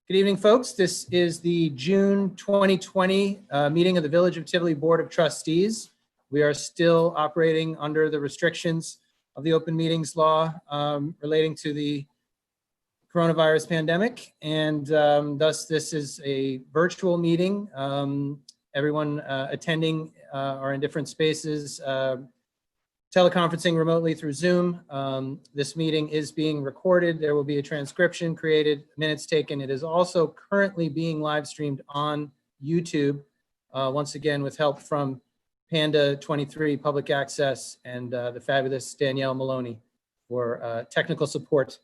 Good evening, folks. This is the June 2020 meeting of the Village of Tivoli Board of Trustees. We are still operating under the restrictions of the open meetings law relating to the coronavirus pandemic, and thus this is a virtual meeting. Everyone attending are in different spaces, teleconferencing remotely through Zoom. This meeting is being recorded. There will be a transcription created, minutes taken. It is also currently being live streamed on YouTube, once again with help from Panda 23 Public Access and the fabulous Danielle Maloney for technical support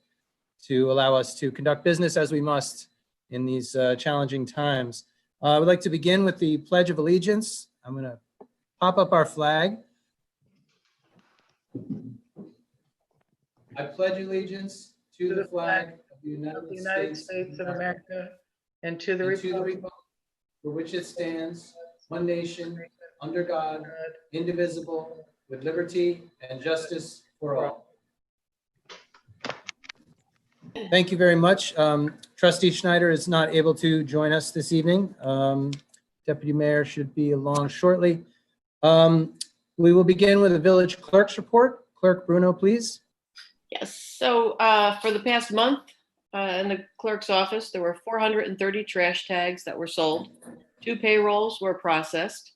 to allow us to conduct business as we must in these challenging times. I would like to begin with the Pledge of Allegiance. I'm going to pop up our flag. I pledge allegiance to the flag of the United States of America and to the republic for which it stands, one nation, under God, indivisible, with liberty and justice for all. Thank you very much. Trustee Schneider is not able to join us this evening. Deputy Mayor should be along shortly. We will begin with the village clerk's report. Clerk Bruno, please. Yes, so for the past month in the clerk's office, there were 430 trash tags that were sold. 2 payrolls were processed.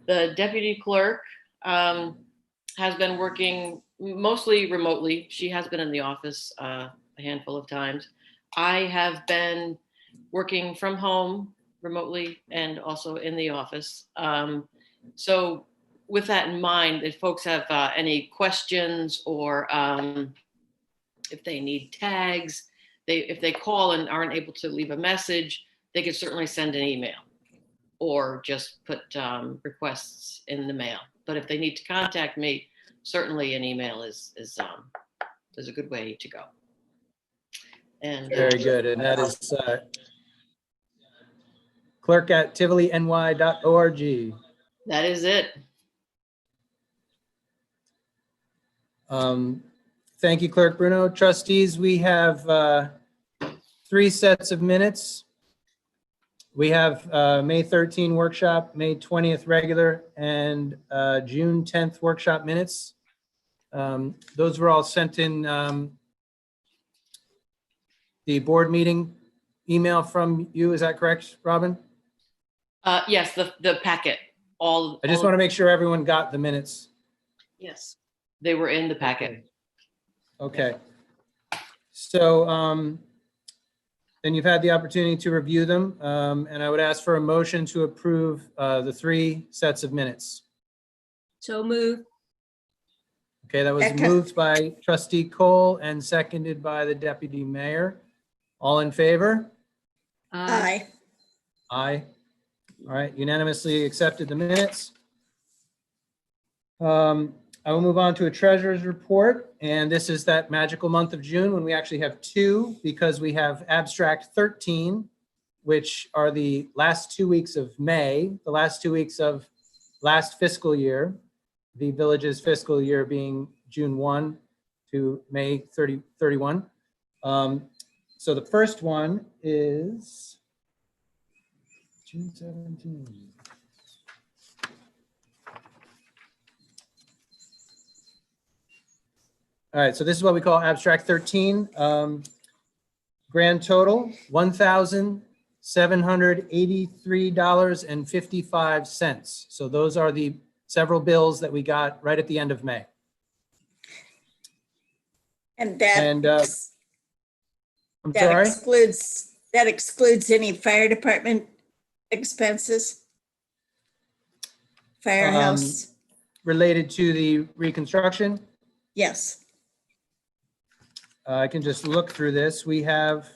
The deputy clerk has been working mostly remotely. She has been in the office a handful of times. I have been working from home remotely and also in the office. So with that in mind, if folks have any questions or if they need tags, if they call and aren't able to leave a message, they could certainly send an email or just put requests in the mail. But if they need to contact me, certainly an email is a good way to go. And very good. And that is clerk@tivoliny.org. that is it. Thank you, Clerk Bruno. Trustees, we have 3 sets of minutes. We have May 13 workshop, May 20th regular, and June 10th workshop minutes. Those were all sent in the board meeting email from you. Is that correct, Robin? Yes, the packet. I just want to make sure everyone got the minutes. Yes, they were in the packet. Okay. So then you've had the opportunity to review them, and I would ask for a motion to approve the 3 sets of minutes. So move. Okay, that was moved by Trustee Cole and seconded by the Deputy Mayor. All in favor? Aye. Aye. All right, unanimously accepted the minutes. I will move on to a treasurer's report, and this is that magical month of June when we actually have 2, because we have abstract 13, which are the last 2 weeks of May, the last 2 weeks of last fiscal year, the village's fiscal year being June 1 to May 31. So the first one is June 17. All right, so this is what we call abstract 13. Grand total, $1,783.55. So those are the several bills that we got right at the end of May. And that, I'm sorry? that excludes any fire department expenses? Firehouse? Related to the reconstruction? Yes. I can just look through this. We have,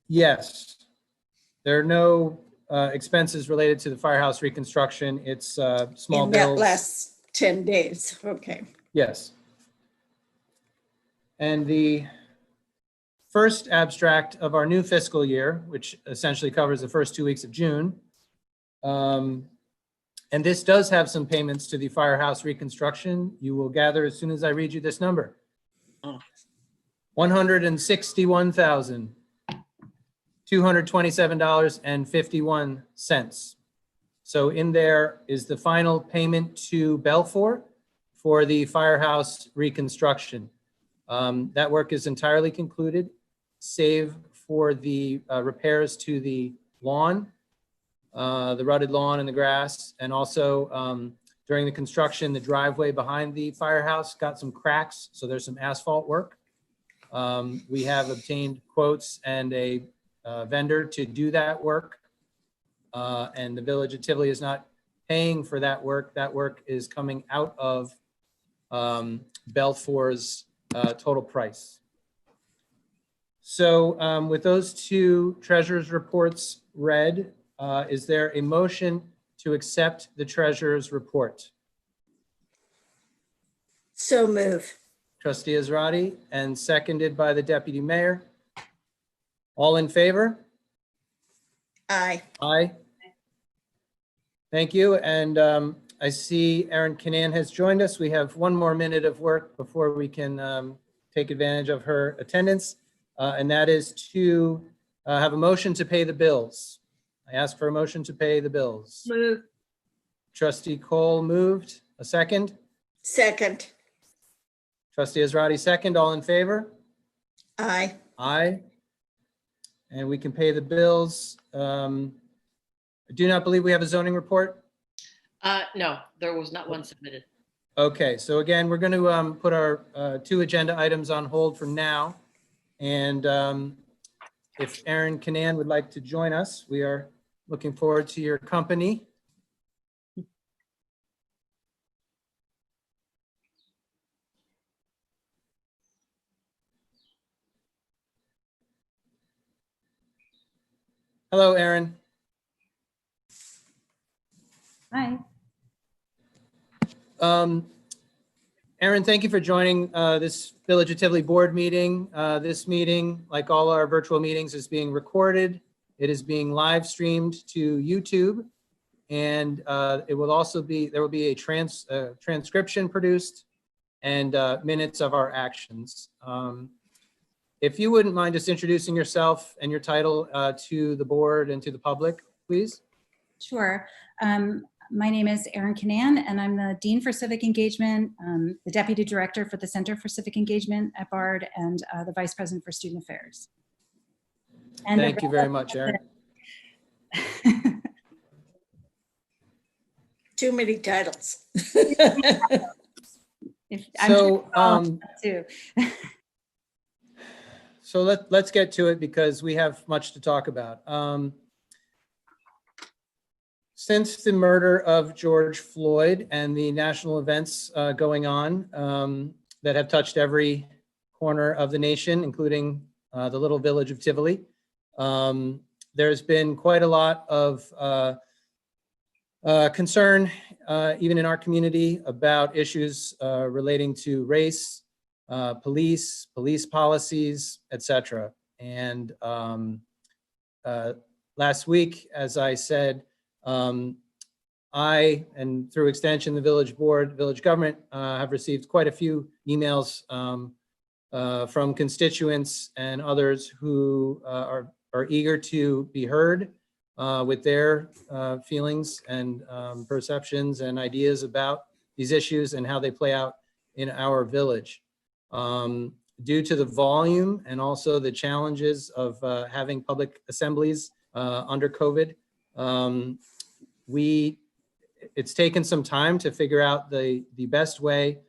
yes, there are no expenses related to the firehouse reconstruction. It's small In bills. that last 10 days, okay. Yes. And the first abstract of our new fiscal year, which essentially covers the first 2 weeks of June, and this does have some payments to the firehouse reconstruction. You will gather as soon as I read you this number. $161,227.51. So in there is the final payment to Belfour for the firehouse reconstruction. That work is entirely concluded, save for the repairs to the lawn, the rutted lawn and the grass, and also during the construction, the driveway behind the firehouse got some cracks, so there's some asphalt work. We have obtained quotes and a vendor to do that work. And the Village of Tivoli is not paying for that work. That work is coming out of Belfour's total price. So with those two treasurer's reports read, is there a motion to accept the treasurer's report? So move. Trustee Israedi, and seconded by the deputy mayor. All in favor? Aye. Aye. Thank you. And I see Erin Canan has joined us. We have one more minute of work before we can take advantage of her attendance. And that is to have a motion to pay the bills. I ask for a motion to pay the bills. Move. Trustee Cole moved. A second. Second. Trustee Israedi, second. All in favor? Aye. Aye. And we can pay the bills. I do not believe we have a zoning report. No, there was not one submitted. Okay, so again, we're going to put our two agenda items on hold for now. And if Erin Canan would like to join us, we are looking forward to your company. Hello, Erin. Hi. Erin, thank you for joining this Village of Tivoli board meeting. This meeting, like all our virtual meetings, is being recorded. It is being live streamed to YouTube, and it will also be, there will be a transcription produced and minutes of our actions. If you wouldn't mind just introducing yourself and your title to the board and to the public, please. Sure. My name is Erin Canan, and I'm the Dean for Civic Engagement, the Deputy Director for the Center for Civic Engagement at BARD, and the Vice President for Student Affairs. And Thank you very much, Erin. Too many titles. Too. So let's get to it because we have much to talk about. Since the murder of George Floyd and the national events going on that have touched every corner of the nation, including the little village of Tivoli, there's been quite a lot of concern, even in our community, about issues relating to race, police policies, etc. And last week, as I said, I, and through extension, the village board, village government, have received quite a few emails from constituents and others who are eager to be heard with their feelings and perceptions and ideas about these issues and how they play out in our village. Due to the volume and also the challenges of having public assemblies under COVID, it's taken some time to figure out the best way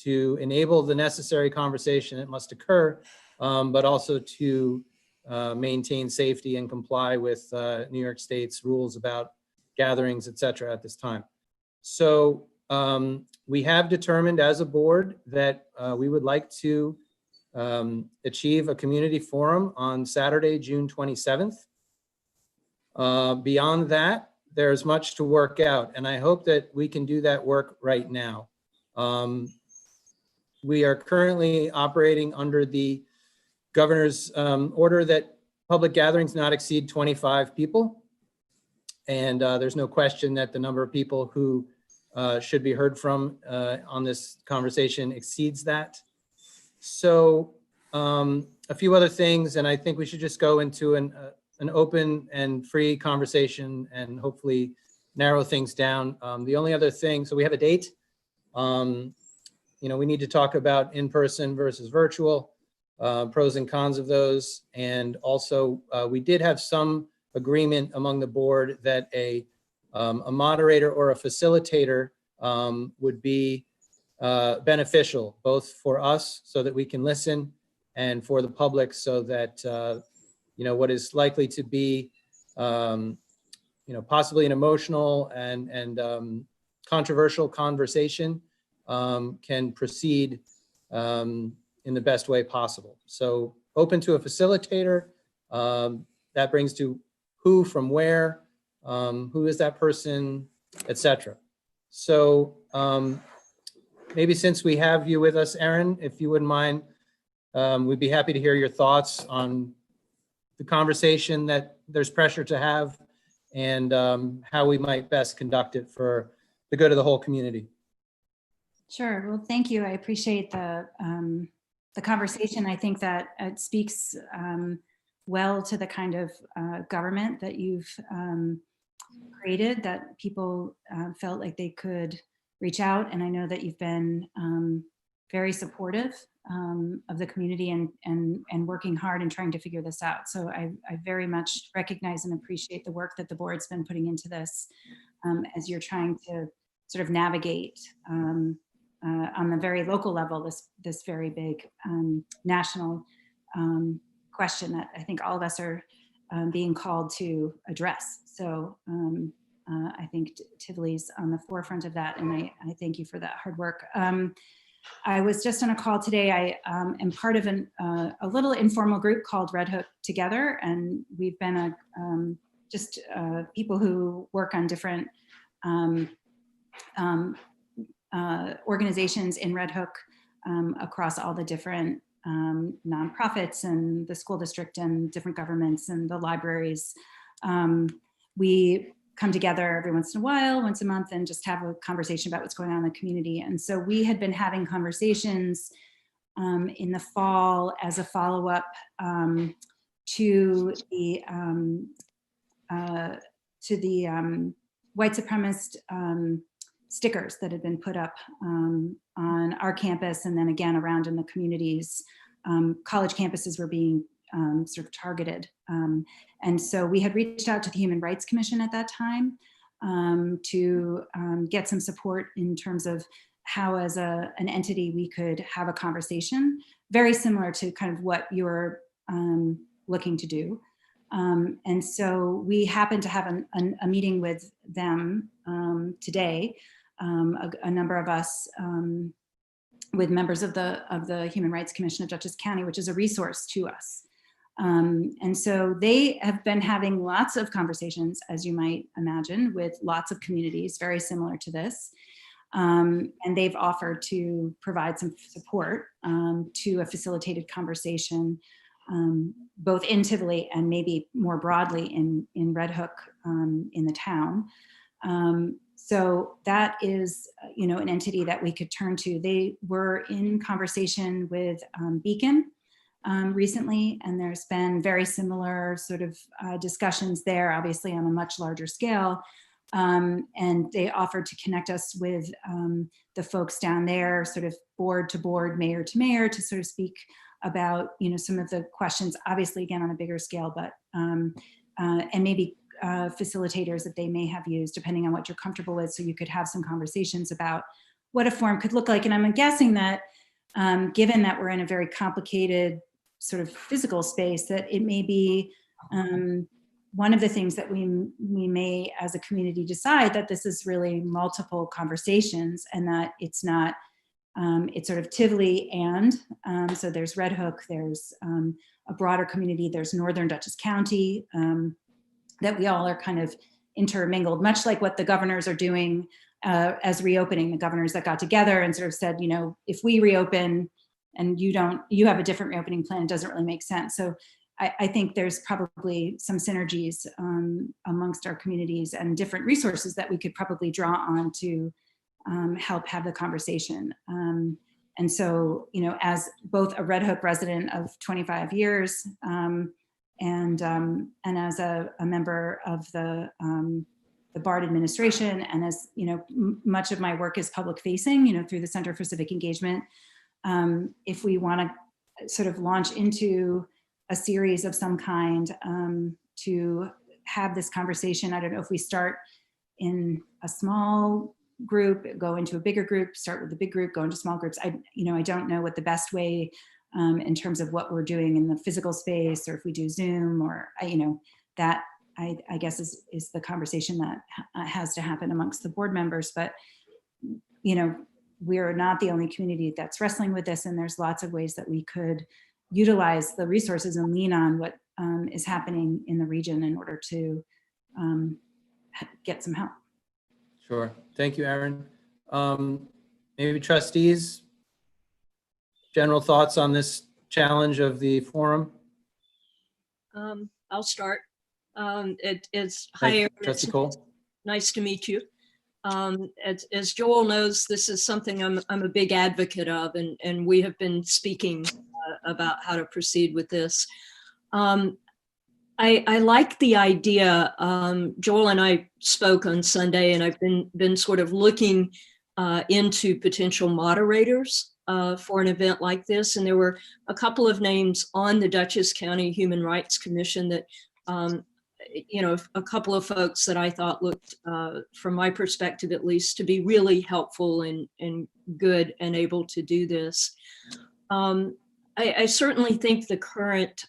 to enable the necessary conversation that must occur, but also to maintain safety and comply with New York State's rules about gatherings, et cetera, at this time. So we have determined as a board that we would like to achieve a community forum on Saturday, June 27th. Beyond that, there's much to work out, and I hope that we can do that work right now. We are currently operating under the governor's order that public gatherings not exceed 25 people. And there's no question that the number of people who should be heard from on this conversation exceeds that. So a few other things, and I think we should just go into an open and free conversation and hopefully narrow things down. The only other thing, so we have a date. We need to talk about in-person versus virtual, pros and cons of those. And also, we did have some agreement among the board that a moderator or a facilitator would be beneficial, both for us so that we can listen and for the public so that, what is likely to be, possibly an emotional and controversial conversation can proceed in the best way possible. So open to a facilitator. That brings to who, from where, who is that person, etc. So maybe since we have you with us, Erin, if you wouldn't mind, we'd be happy to hear your thoughts on the conversation that there's pressure to have and how we might best conduct it for the good of the whole community. Sure. Well, thank you. I appreciate the conversation. I think that it speaks well to the kind of government that you've created, that people felt like they could reach out. And I know that you've been very supportive of the community and working hard and trying to figure this out. So I very much recognize and appreciate the work that the board's been putting into this as you're trying to sort of navigate on the very local level, this very big national question that I think all of us are being called to address. So I think Tivoli's on the forefront of that, and I thank you for that hard work. I was just on a call today. I am part of a little informal group called Red Hook Together, and we've been just people who work on different organizations in Red Hook across all the different nonprofits and the school district and different governments and the libraries. We come together every once in a while, once a month, and just have a conversation about what's going on in the community. And so we had been having conversations in the fall as a follow-up to the white supremacist stickers that had been put up on our campus and then again around in the communities. College campuses were being sort of targeted. And so we had reached out to the Human Rights Commission at that time to get some support in terms of how as an entity we could have a conversation, very similar to kind of what you're looking to do. And so we happened to have a meeting with them today, a number of us with members of the Human Rights Commission of Dutchess County, which is a resource to us. And so they have been having lots of conversations, as you might imagine, with lots of communities very similar to this. And they've offered to provide some support to a facilitated conversation, both in Tivoli and maybe more broadly in Red Hook in the town. So that is, an entity that we could turn to. They were in conversation with Beacon recently, and there's been very similar sort of discussions there, obviously on a much larger scale. And they offered to connect us with the folks down there, sort of board to board, mayor to mayor, to sort of speak about, some of the questions, obviously again on a bigger scale, but and maybe facilitators that they may have used, depending on what you're comfortable with, so you could have some conversations about what a forum could look like. And I'm guessing that given that we're in a very complicated sort of physical space, that it may be one of the things that we may as a community decide that this is really multiple conversations and that it's not, it's sort of Tivoli and, so there's Red Hook, there's a broader community, there's Northern Dutchess County, that we all are kind of intermingled, much like what the governors are doing as reopening, the governors that got together and sort of said, if we reopen and you have a different reopening plan, it doesn't really make sense. So I think there's probably some synergies amongst our communities and different resources that we could probably draw on to help have the conversation. And And so, you know, as both a Red Hook resident of 25 years and as a member of the BARD administration, and as, you know, much of my work is public facing, you know, through the Center for Civic Engagement, if we want to sort of launch into a series of some kind to have this conversation, I don't know if we start in a small group, go into a bigger group, start with the big group, go into small groups. I don't know what the best way in terms of what we're doing in the physical space, or if we do Zoom, or, you know, that I guess is the conversation that has to happen amongst the board members. But, you know, we're not the only community that's wrestling with this, and there's lots of ways that we could utilize the resources and lean on what is happening in the region in order to get some help. Sure. Thank you, Erin. Maybe trustees, general thoughts on this challenge of the forum? I'll start. It's Thank hi, you, Erin. Trustee It's Cole. nice to meet you. As Joel knows, this is something I'm a big advocate of, and we have been speaking about how to proceed with this. I like the idea. Joel and I spoke on Sunday, and I've been sort of looking into potential moderators for an event like this. And there were a couple of names on the Dutchess County Human Rights Commission that, you know, a couple of folks that I thought looked, from my perspective at least, to be really helpful and good and able to do this. I certainly think the current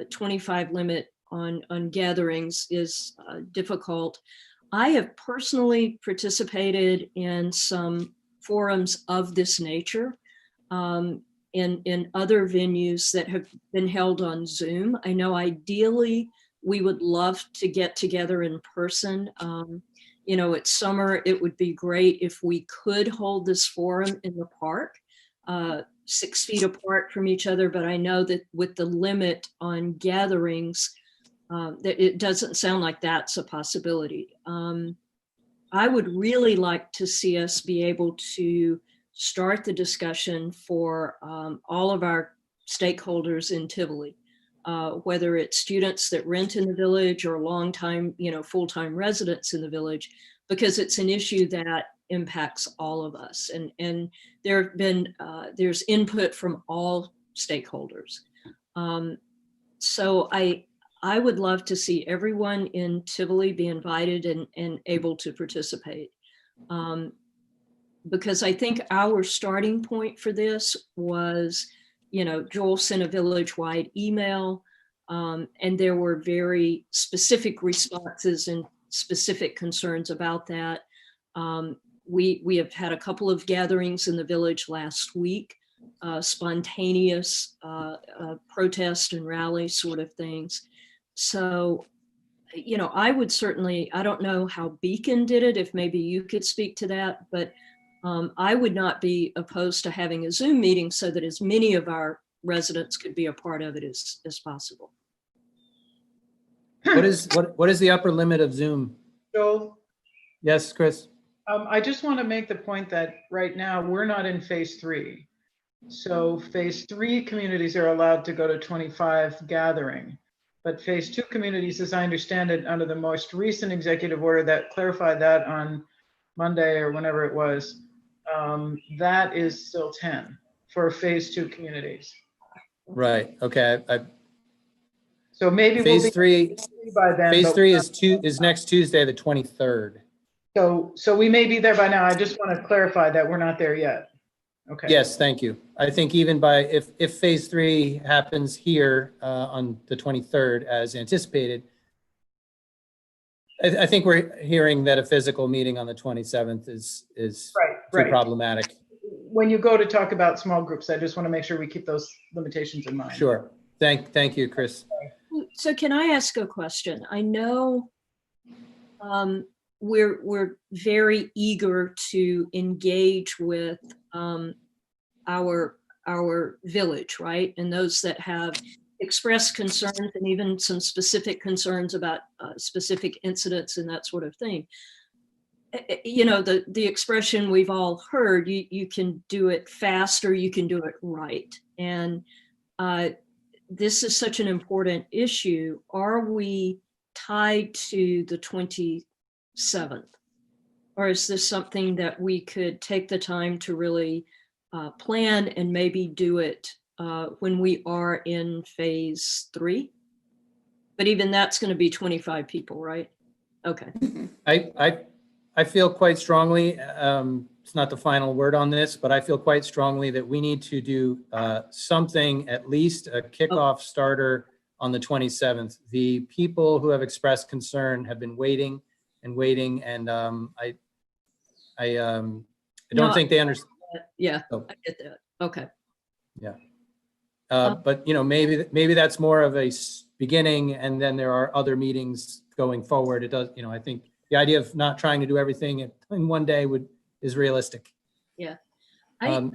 25 limit on gatherings is difficult. I have personally participated in some forums of this nature in other venues that have been held on Zoom. I know ideally we would love to get together in person. You know, it's summer, it would be great if we could hold this forum in the park, 6 feet apart from each other, but I know that with the limit on gatherings, that it doesn't sound like that's a possibility. I would really like to see us be able to start the discussion for all of our stakeholders in Tivoli, whether it's students that rent in the village or long-time, you know, full-time residents in the village, because it's an issue that impacts all of us. And there have been, there's input from all stakeholders. So I would love to see everyone in Tivoli be invited and able to participate. Because I think our starting point for this was, you know, Joel sent a village-wide email, and there were very specific responses and specific concerns about that. We have had a couple of gatherings in the village last week, spontaneous protest and rally sort of things. So, you know, I would certainly, I don't know how Beacon did it, if maybe you could speak to that, but I would not be opposed to having a Zoom meeting so that as many of our residents could be a part of it as possible. What is the upper limit of Zoom? Joel, Yes, Chris? I just want to make the point that right now we're not in phase 3. So phase 3 communities are allowed to go to 25 gathering. But phase 2 communities, as I understand it, under the most recent executive order that clarified that on Monday or whenever it was, that is still 10 for phase 2 communities. Right. Okay. So maybe Phase we'll be 3. by then. Phase but 3 is next Tuesday, the 23rd. So we may be there by now. I just want to clarify that we're not there yet. Okay. Yes, thank you. I think even if phase 3 happens here on the 23rd as anticipated, I think we're hearing that a physical meeting on the 27th is too problematic. When you go to talk about small groups, I just want to make sure we keep those limitations in mind. Sure. Thank you, Chris. So can I ask a question? I know we're very eager to engage with our village, right? And those that have expressed concerns and even some specific concerns about specific incidents and that sort of thing. the expression we've all heard, you can do it fast or you can do it right. And this is such an important issue. Are we tied to the 27th? Or is this something that we could take the time to really plan and maybe do it when we are in phase 3? But even that's going to be 25 people, right? Okay. I feel quite strongly, it's not the final word on this, but I feel quite strongly that we need to do something, at least a kickoff starter on the 27th. The people who have expressed concern have been waiting and waiting, and I don't think they understand. Yeah, Oh. I get that. Okay. But maybe that's more of a beginning, and then there are other meetings going forward. It does, I think the idea of not trying to do everything in one day is realistic. Yeah.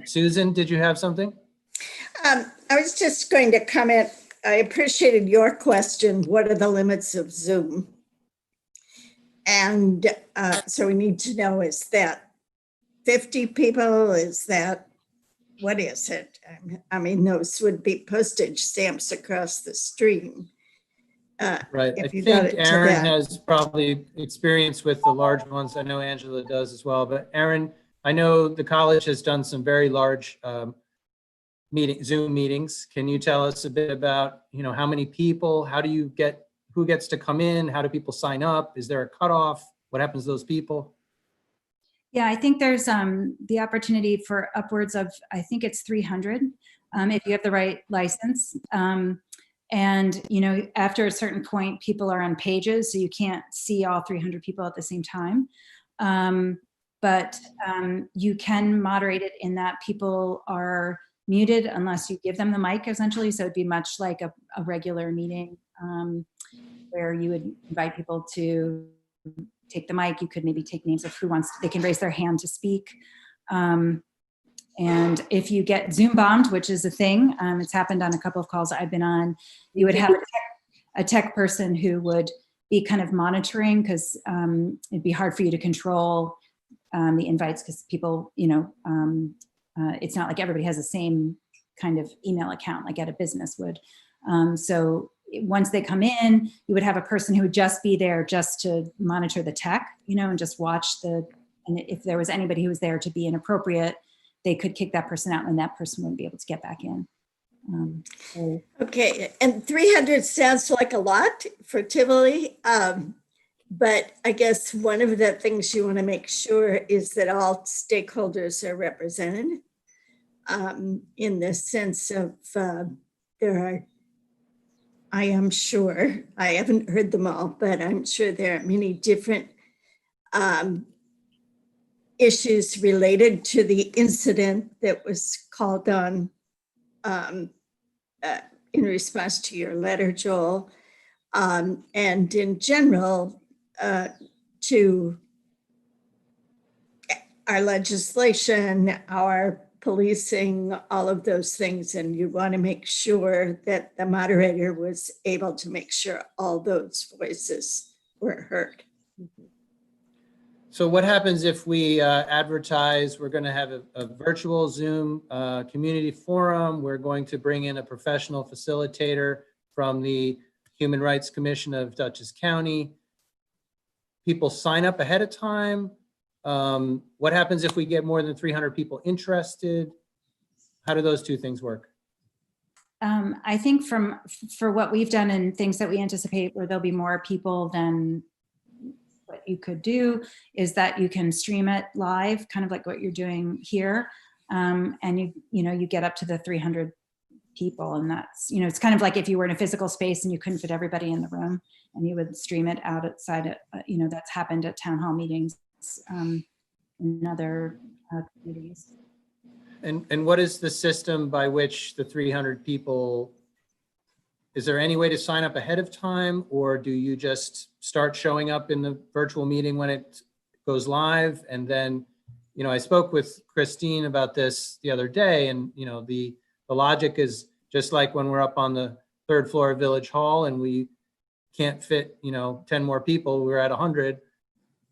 Susan, did you have something? I was just going to comment. I appreciated your question. What are the limits of Zoom? And so we need to know, is that 50 people? Is that, what is it? I mean, those would be postage stamps across the stream. Right. I if you got think it to Aaron that. has probably experience with the large ones. I know Angela does as well. But Aaron, I know the college has done some very large Zoom meetings. Can you tell us a bit about, how many people? How do you get, who gets to come in? How do people sign up? Is there a cutoff? What happens to those people? Yeah, I think there's the opportunity for upwards of, I think it's 300 if you have the right license. And, after a certain point, people are on pages, so you can't see all 300 people at the same time. But you can moderate it in that people are muted unless you give them the mic, essentially. So it'd be much like a regular meeting where you would invite people to take the mic. You could maybe take names of they can raise their hand to speak. And if you get Zoom bombed, which is a thing, it's happened on a couple of calls I've been on, you would have a tech person who would be kind of monitoring, because it'd be hard for you to control the invites, because people, it's not like everybody has the same kind of email account like at a business would. So once they come in, you would have a person who would just be there just to monitor the tech, and just watch and if there was anybody who was there to be inappropriate, they could kick that person out and that person wouldn't be able to get back in. Okay, and 300 sounds like a lot for Tivoli, but I guess one of the things you want to make sure is that all stakeholders are represented, in the sense of I am sure, I haven't heard them all, but I'm sure there are many different issues related to the incident that was called on in response to your letter, Joel, and in general to our legislation, our policing, all of those things. And you want to make sure that the moderator was able to make sure all those voices were heard. So what happens if we advertise, we're going to have a virtual Zoom community forum. We're going to bring in a professional facilitator from the Human Rights Commission of Dutchess County. People sign up ahead of time. What happens if we get more than 300 people interested? How do those two things work? I think for what we've done and things that we anticipate where there'll be more people than what you could do is that you can stream it live, kind of like what you're doing here. And you get up to the 300 people, and that's, it's kind of like if you were in a physical space and you couldn't fit everybody in the room, and you would stream it out outside. That's happened at town hall meetings in other communities. And what is the system by which the 300 people, is there any way to sign up ahead of time, or do you just start showing up in the virtual meeting when it goes live? And then, I spoke with Christine about this the other day, and, the logic is just like when we're up on the 3rd floor of Village Hall and we can't fit, 10 more people, we're at 100.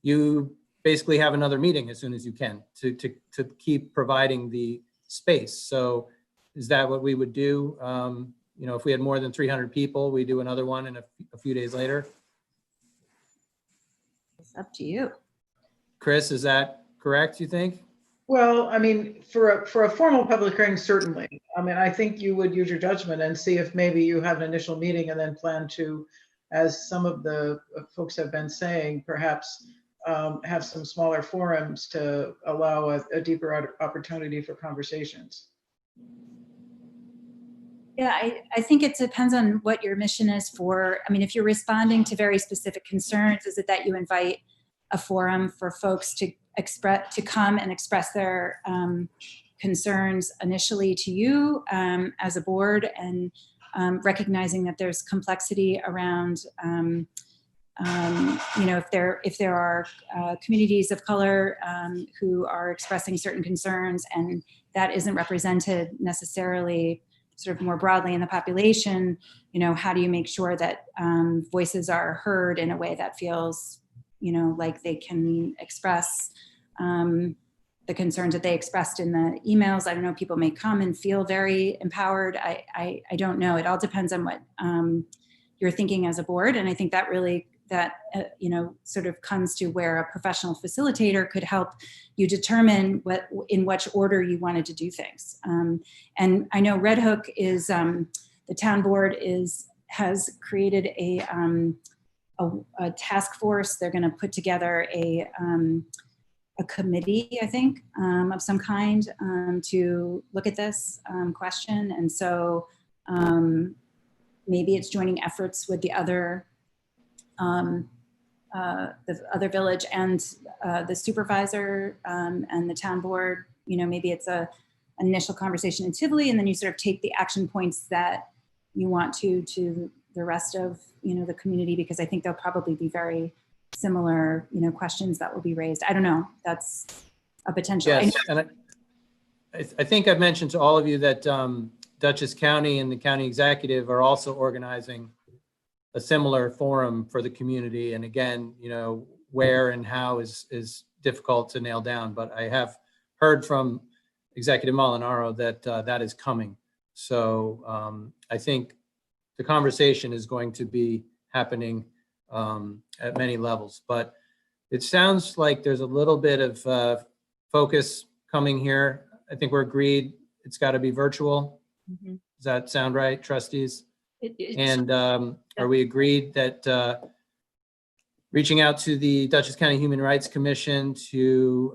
You basically have another meeting as soon as you can to keep providing the space. So is that what we would do? You know, if we had more than 300 people, we do another one in a few days later. It's up to you. Chris, is that correct, you think? Well, I mean, for a formal public hearing, certainly. I mean, I think you would use your judgment and see if maybe you have an initial meeting and then plan to, as some of the folks have been saying, perhaps have some smaller forums to allow a deeper opportunity for conversations. Yeah, I think it depends on what your mission is for. I mean, if you're responding to very specific concerns, is it that you invite a forum for folks to come and express their concerns initially to you as a board, and recognizing that there's complexity around, you know, if there are communities of color who are expressing certain concerns and that isn't represented necessarily sort of more broadly in the population, you know, how do you make sure that voices are heard in a way that feels, you know, like they can express the concerns that they expressed in the emails? I don't know, people may come and feel very empowered. I don't know. It all depends on what you're thinking as a board. And I think that really, you know, sort of comes to where a professional facilitator could help you determine in which order you wanted to do things. And I know Red Hook is, the town board has created a task force. They're going to put together a committee, I think, of some kind to look at this question. And so maybe it's joining efforts with the other village and the supervisor and the town board. You know, maybe it's an initial conversation in Tivoli, and then you sort of take the action points that you want to the rest of, you know, the community, because I think there'll probably be very similar, you know, questions that will be raised. I don't know. That's a potential. Yes, and I think I've mentioned to all of you that Dutchess County and the county executive are also organizing a similar forum for the community. And again, you know, where and how is difficult to nail down, but I have heard from Executive Molinaro that that is coming. So I think the conversation is going to be happening at many levels, but it sounds like there's a little bit of focus coming here. I think we're agreed it's got to be virtual. Mm-hmm. Does that sound right, trustees? And Yeah. are we agreed that reaching out to the Dutchess County Human Rights Commission to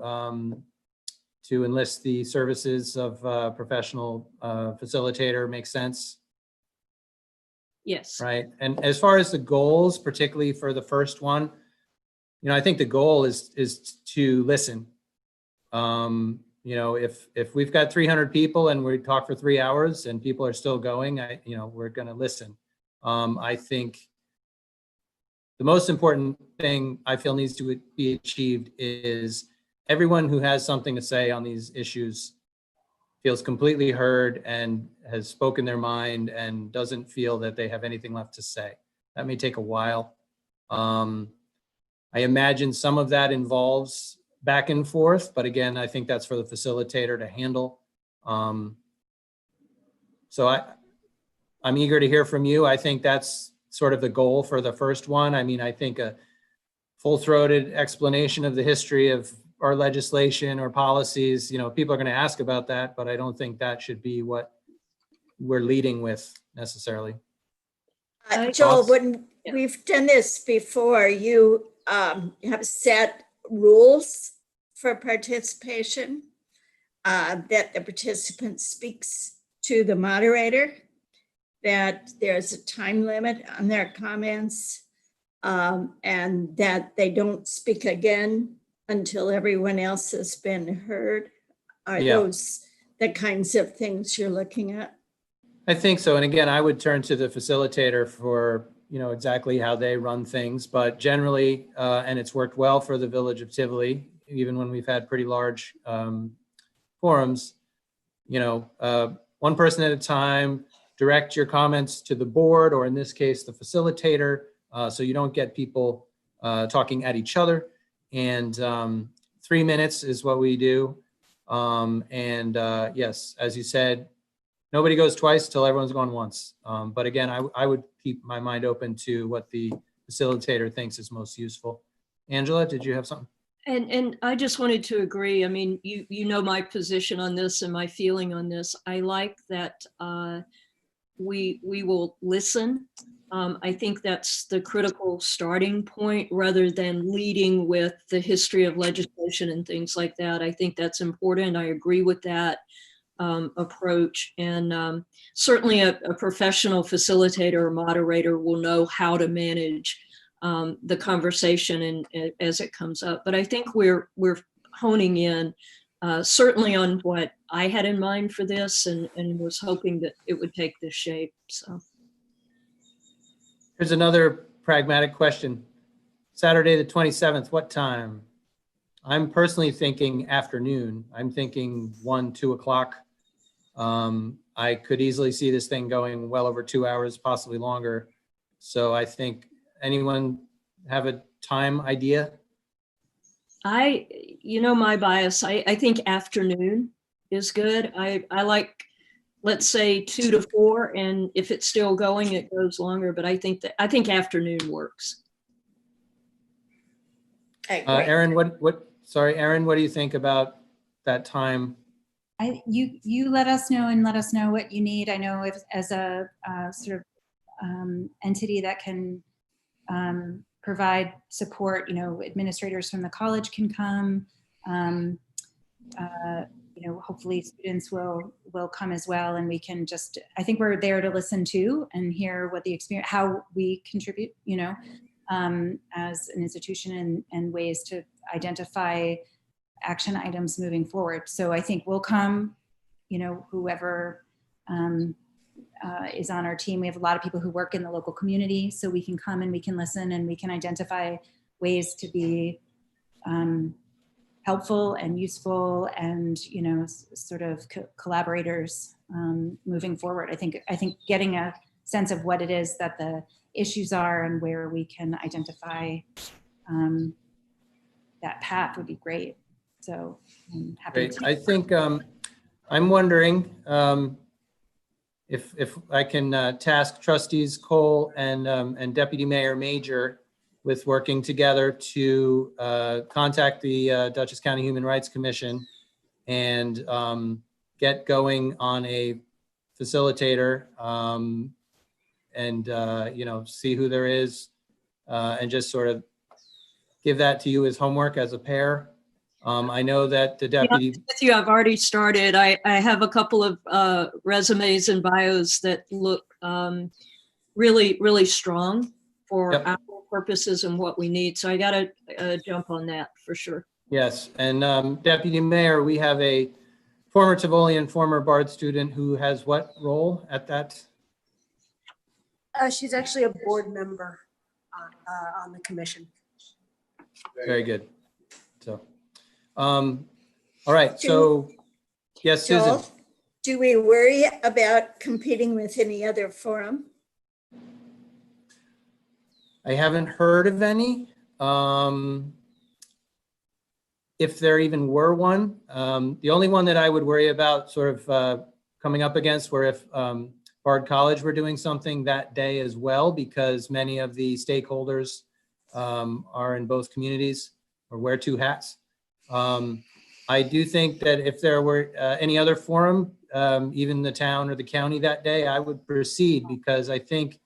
enlist the services of a professional facilitator makes sense? Yes. Right. And as far as the goals, particularly for the first one, you know, I think the goal is to listen. You know, if we've got 300 people and we talk for 3 hours and people are still going, you know, we're going to listen. I think the most important thing I feel needs to be achieved is everyone who has something to say on these issues feels completely heard and has spoken their mind and doesn't feel that they have anything left to say. That may take a while. I imagine some of that involves back and forth, but again, I think that's for the facilitator to handle. So I'm eager to hear from you. I think that's sort of the goal for the first one. I mean, I think a full-throated explanation of the history of our legislation or policies, you know, people are going to ask about that, but I don't think that should be what we're leading with necessarily. Joel, Thoughts? when we've done this before, you have set rules for participation, that the participant speaks to the moderator, that there's a time limit on their comments, and that they don't speak again until everyone else has been heard. Are those the kinds of things you're looking at? I think so. And again, I would turn to the facilitator for, you know, exactly how they run things, but generally, and it's worked well for the Village of Tivoli, even when we've had pretty large forums, you know, one person at a time, direct your comments to the board, or in this case, the facilitator, so you don't get people talking at each other. And 3 minutes is what we do. Yes, as you said, nobody goes twice till everyone's gone once. But again, I would keep my mind open to what the facilitator thinks is most useful. Angela, did you have something? And I just wanted to agree. I mean, you know my position on this and my feeling on this. I like that we will listen. I think that's the critical starting point rather than leading with the history of legislation and things like that. I think that's important. I agree with that approach. And certainly a professional facilitator or moderator will know how to manage the conversation and as it comes up. But I think we're honing in certainly on what I had in mind for this and was hoping that it would take this shape. So Here's another pragmatic question. Saturday, the 27th, what time? I'm personally thinking afternoon. I'm thinking 1, 2 o'clock. I could easily see this thing going well over 2 hours, possibly longer. So I think, anyone have a time idea? you know my bias, I think afternoon is good. I like, let's say 2 to 4, and if it's still going, it goes longer, but I think afternoon works. Erin, Erin, what do you think about that time? You let us know and let us know what you need. I know if, as a sort of entity that can provide support, administrators from the college can come. Hopefully students will come as well, and we can just, I think we're there to listen to and hear what the experience, how we contribute, as an institution and ways to identify action items moving forward. So I think we'll come, whoever is on our team. We have a lot of people who work in the local community, so we can come and we can listen and we can identify ways to be helpful and useful and, sort of collaborators moving forward. I think getting a sense of what it is that the issues are and where we can identify that path would be great. So I'm happy Great. I think I'm wondering if I can task Trustees Cole and Deputy Mayor Major with working together to contact the Dutchess County Human Rights Commission and get going on a facilitator and see who there is and just sort of give that to you as homework as a pair. I know that the deputy. With you, I've already started. I have a couple of resumes and bios that look really, really strong for our purposes and what we need. So I got to jump on that for sure. Yes, and Deputy Mayor, we have a former Tivoli and former Bard student who has what role at that? She's actually a board member on the commission. Very good. So, all right. So, yes, Susan. Joel, do we worry about competing with any other forum? I haven't heard of any. If there even were one, the only one that I would worry about sort of coming up against were if Bard College were doing something that day as well, because many of the stakeholders are in both communities or wear two hats. I do think that if there were any other forum, even the town or the county that day, I would proceed, because I think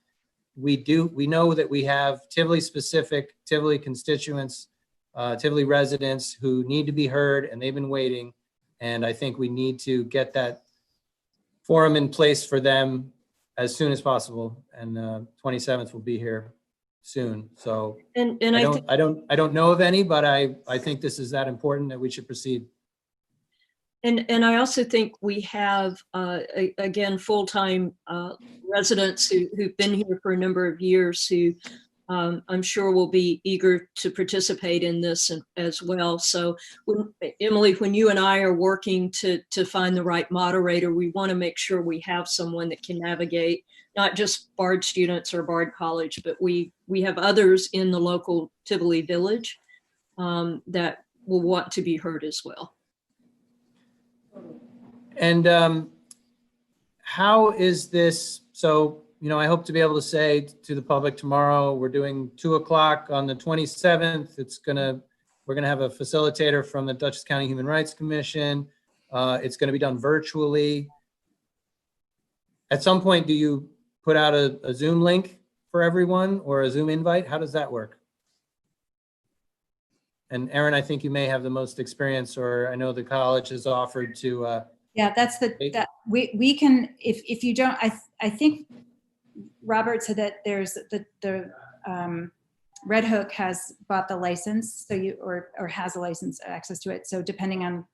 we know that we have Tivoli specific, Tivoli constituents, Tivoli residents who need to be heard, and they've been waiting. And I think we need to get that forum in place for them as soon as possible. And 27th will be here soon. So And I don't know of any, but I think this is that important that we should proceed. And I also think we have, again, full-time residents who've been here for a number of years who I'm sure will be eager to participate in this as well. So Emily, when you and I are working to find the right moderator, we want to make sure we have someone that can navigate not just Bard students or Bard College, but we have others in the local Tivoli village that will want to be heard as well. And how is this? So, I hope to be able to say to the public tomorrow, we're doing 2:00 on the 27th. We're gonna have a facilitator from the Dutchess County Human Rights Commission. It's gonna be done virtually. At some point, do you put out a Zoom link for everyone or a Zoom invite? How does that work? And Erin, I think you may have the most experience, or I know the college has offered to. Yeah, that we can, if you don't, I think Robert said that there's the Red Hook has bought the license, so or has a license access to it. So depending on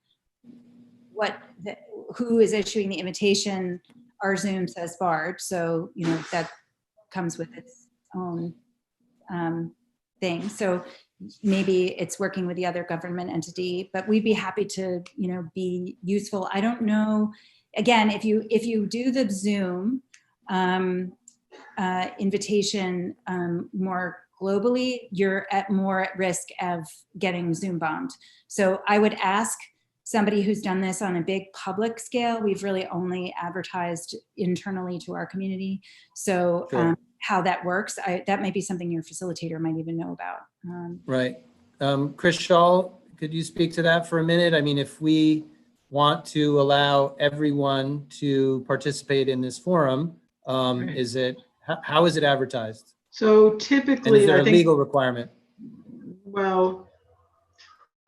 who is issuing the invitation, our Zoom says barred. So, that comes with its own thing. So maybe it's working with the other government entity, but we'd be happy to, be useful. I don't know. Again, if you do the Zoom invitation more globally, you're more at risk of getting Zoom bombed. So I would ask somebody who's done this on a big public scale. We've really only advertised internally to our community. So Sure. How that works, that might be something your facilitator might even know about. Right. Chris Shaw, could you speak to that for a minute? I mean, if we want to allow everyone to participate in this forum, Right. How is it advertised? So And typically, is there I a think, legal requirement? well,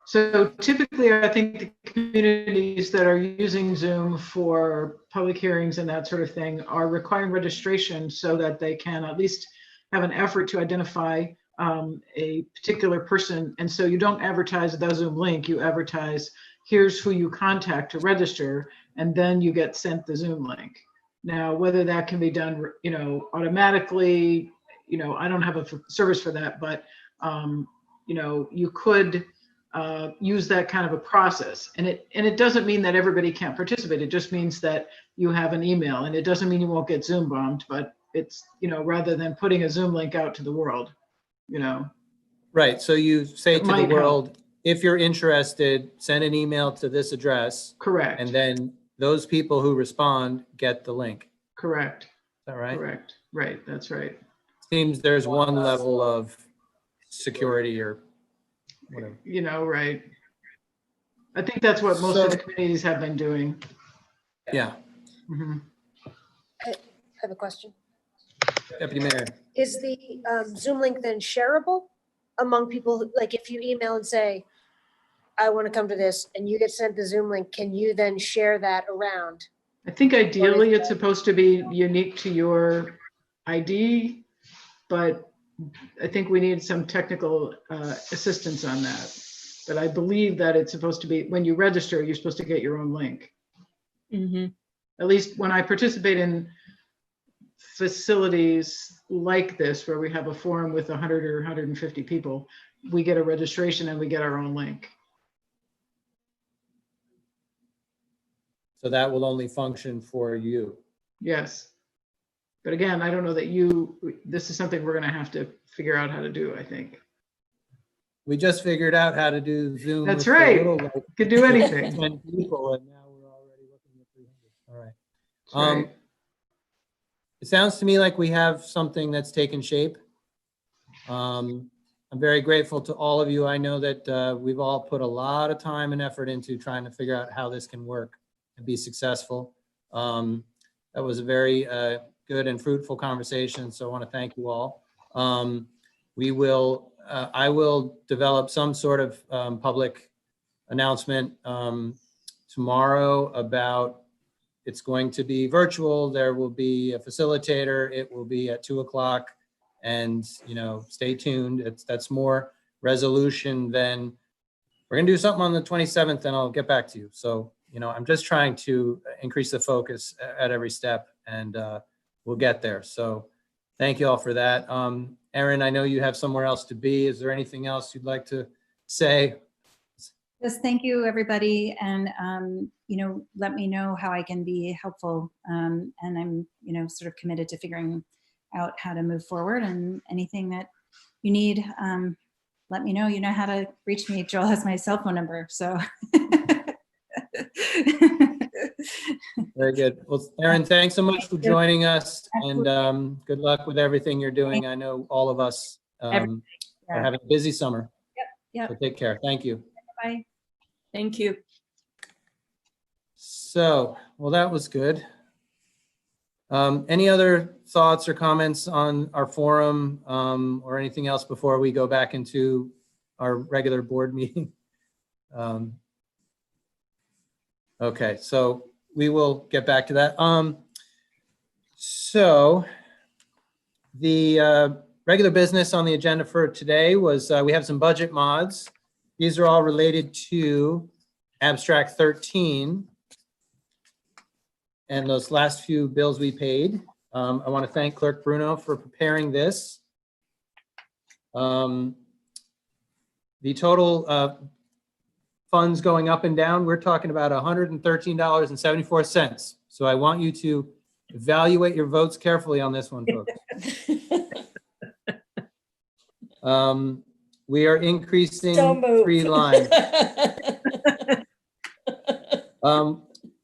so typically, I think the communities that are using Zoom for public hearings and that sort of thing are requiring registration so that they can at least have an effort to identify a particular person. And so you don't advertise the Zoom link, you advertise, here's who you contact to register, and then you get sent the Zoom link. Now, whether that can be done, automatically, I don't have a service for that, but, you could use that kind of a process. And it doesn't mean that everybody can't participate. It just means that you have an email, and it doesn't mean you won't get Zoom bombed, but it's, rather than putting a Zoom link out to the world, Right. So you say It to the might world, help. if you're interested, send an email to this address, Correct. and then those people who respond get the link. Is Correct. that right? Correct. Right. That's right. Seems there's one level of security or whatever. Right. I think that's what most of the So- communities have been doing. Yeah. Mhm. I have a question. Deputy Mayor. Is the Zoom link then shareable among people? Like if you email and say, I want to come to this, and you get sent the Zoom link, can you then share that around? I think ideally it's supposed to be unique to your ID, but I think we need some technical assistance on that. But I believe that it's supposed to be, when you register, you're supposed to get your own link. Mm-hmm. At least when I participate in facilities like this, where we have a forum with 100 or 150 people, we get a registration and we get our own link. So that will only function for you. Yes. But again, I don't know that this is something we're going to have to figure out how to do, I think. We just figured out how to do Zoom. That's with right. the little, Could do anything. 10 people, and now we're already looking at 300. All right. That's right. It sounds to me like we have something that's taken shape. I'm very grateful to all of you. I know that we've all put a lot of time and effort into trying to figure out how this can work and be successful. That was a very good and fruitful conversation, so I want to thank you all. I will develop some sort of public announcement tomorrow about it's going to be virtual. There will be a facilitator. It will be at 2:00, and stay tuned. That's more resolution than we're gonna do something on the 27th, and I'll get back to you. So I'm just trying to increase the focus at every step, and we'll get there. So thank you all for that. Erin, I know you have somewhere else to be. Is there anything else you'd like to say? Yes, thank you, everybody. And, let me know how I can be helpful. And I'm, sort of committed to figuring out how to move forward, and anything that you need, let me know. You know how to reach me. Joel has my cell phone number, so. Very good. Well, Erin, thanks so much for joining us, and good luck with everything you're doing. I know all of us are having a busy summer. Yep. So take care. Thank you. Bye. Thank you. So, well, that was good. Any other thoughts or comments on our forum or anything else before we go back into our regular board meeting? Okay, so we will get back to that. So the regular business on the agenda for today was we have some budget mods. These are all related to Abstract 13 and those last few bills we paid. I want to thank Clerk Bruno for preparing this. The total funds going up and down, we're talking about $113.74. So I want you to evaluate your votes carefully on this one, folks. We are increasing So moved. 3 lines.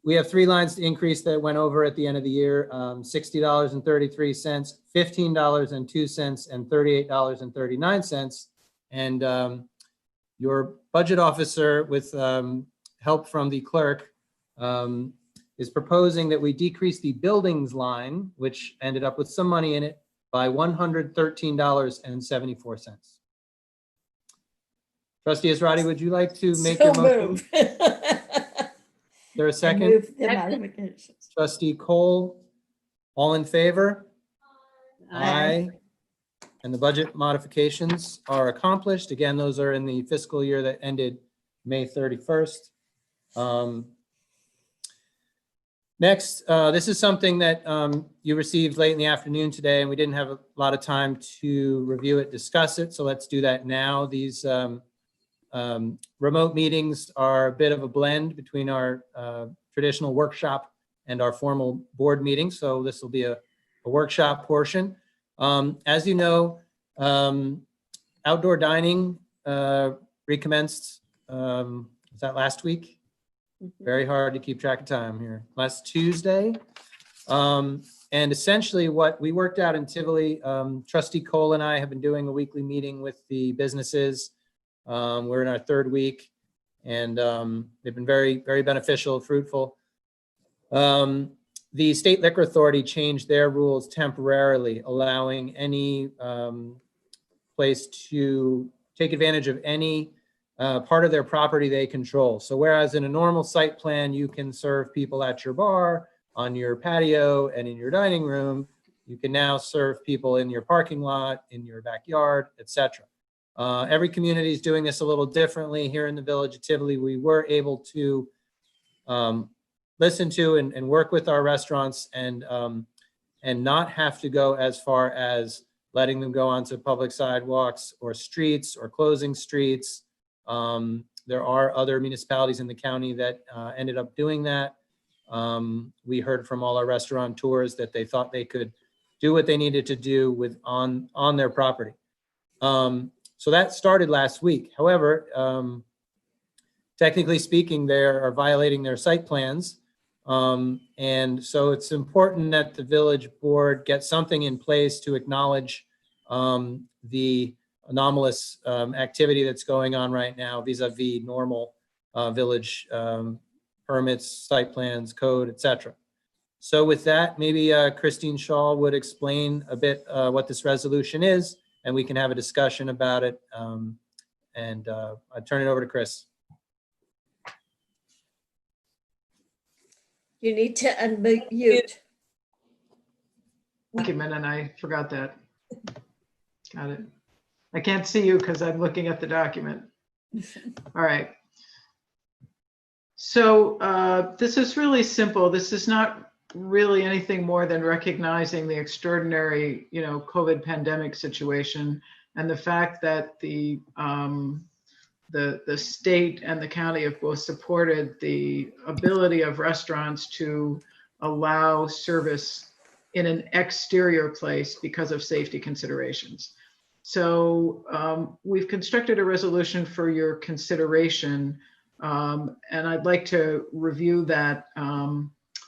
We have 3 lines to increase that went over at the end of the year, $60.33, $15.02, and $38.39. And your budget officer, with help from the clerk, is proposing that we decrease the buildings line, which ended up with some money in it, by $113.74. Trustee Israedi, would you like to make your motion? Move. Is there a second? Move the modifications. Trustee Cole, all in favor? Aye. And the budget modifications are accomplished. Again, those are in the fiscal year that ended May 31st. Next, this is something that you received late in the afternoon today, and we didn't have a lot of time to review it, discuss it, so let's do that now. These remote meetings are a bit of a blend between our traditional workshop and our formal board meeting, so this will be a workshop portion. As you know, outdoor dining recommenced, was that last week? Very hard to keep track of time here. Last Tuesday. And essentially what we worked out in Tivoli, Trustee Cole and I have been doing a weekly meeting with the businesses. We're in our 3rd week, and they've been very, very beneficial, fruitful. The State Liquor Authority changed their rules temporarily, allowing any place to take advantage of any part of their property they control. So whereas in a normal site plan, you can serve people at your bar, on your patio, and in your dining room, you can now serve people in your parking lot, in your backyard, etc. Every community is doing this a little differently. Here in the village of Tivoli, we were able to listen to and work with our restaurants and not have to go as far as letting them go onto public sidewalks or streets or closing streets. There are other municipalities in the county that ended up doing that. We heard from all our restaurateurs that they thought they could do what they needed to do on their property. So that started last week. However, technically speaking, they are violating their site plans. And so it's important that the village board get something in place to acknowledge the anomalous activity that's going on right now vis-a-vis normal village permits, site plans, code, etc. So with that, maybe Christine Shaw would explain a bit what this resolution is, and we can have a discussion about it. I turn it over to Chris. You need to unmute. Document, and I forgot that. Got it. I can't see you because I'm looking at the document. All right. So this is really simple. This is not really anything more than recognizing the extraordinary, COVID pandemic situation and the fact that the state and the county have both supported the ability of restaurants to allow service in an exterior place because of safety considerations. So we've constructed a resolution for your consideration, and I'd like to review that.